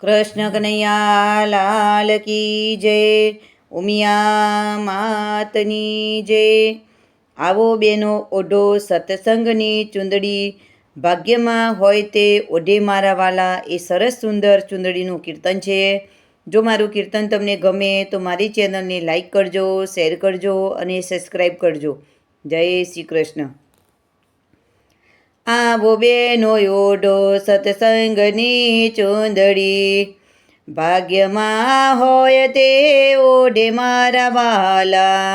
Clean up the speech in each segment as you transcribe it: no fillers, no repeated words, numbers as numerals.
કૃષ્ણ કનૈયા લાલ કી જય, ઉમિયા માતની જય। આવો બેનો ઓઢો સત્સંગની ચૂંદડી, ભાગ્યમાં હોય તે ઓઢે મારા વાલા, એ સરસ સુંદર ચૂંદડીનું કીર્તન છે। જો મારું કીર્તન તમને ગમે તો મારી ચેનલને લાઈક કરજો, શેર કરજો અને સબસ્ક્રાઈબ કરજો। જય શ્રી કૃષ્ણ। આવો બેનો ઓઢો સત્સંગની ચૂંદડી, ભાગ્યમાં હોય તે ઓઢે મારા વાલા।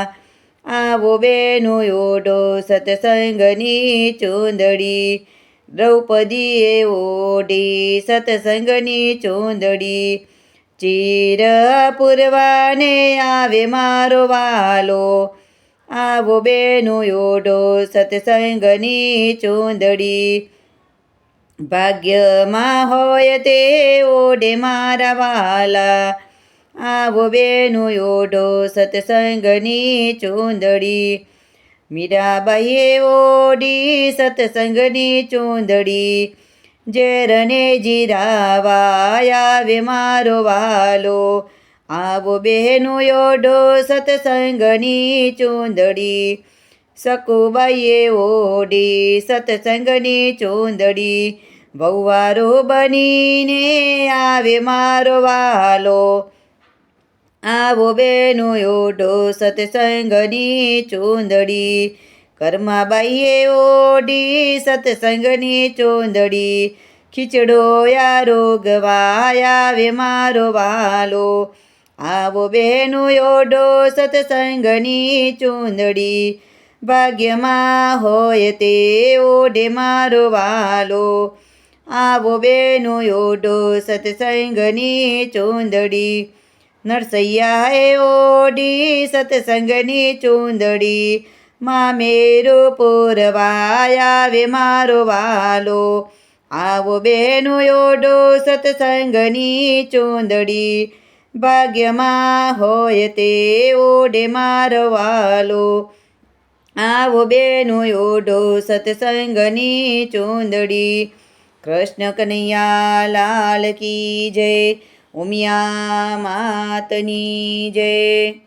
આવો બેનો ઓઢો સત્સંગની ચૂંદડી, દ્રૌપદીએ ઓઢી સત્સંગની ચૂંદડી। ચીર પૂરવાને આવે મારો વાલો, આવો બેનો ઓઢો સત્સંગની ચૂંદડી, ભાગ્યમાં હોય તે ઓઢે મારા વાલા। આવો બેનો ઓઢો સત્સંગની ચૂંદડી, મીરાબાઈએ ઓઢી સત્સંગની ચૂંદડી। ઝેરને જીરાવા આવે મારો વાલો, આવો બહેનો ઓઢો સત્સંગની ચૂંદડી। સકુબાઈએ ઓઢી સત્સંગની ચૂંદડી, વહુવારો બનીને આવે મારો વાલો, આવો બહેનો ઓઢો સત્સંગની ચૂંદડી। કર્માબાઈએ ઓઢી સત્સંગની ચૂંદડી, ખીચડો આરોગવા આવે મારો વાલો, આવો બહેનો ઓઢો સત્સંગની ચૂંદડી। ભાગ્યમાં હોય તે ઓઢે મારો વાલો, આવો બહેનો ઓઢો સત્સંગની ચૂંદડી। નરસૈયાએ ઓઢી સત્સંગની ચૂંદડી, મામેરો પૂરવા આવે મારો વાલો, આવો બહેનો ઓઢો સત્સંગની ચૂંદડી। ભાગ્યમાં હોય તે ઓઢે મારો વાલો, આવો બહેનો ઓઢો સત્સંગની ચૂંદડી। કૃષ્ણ કનૈયા લાલ કી જય, ઉમિયા માતની જય।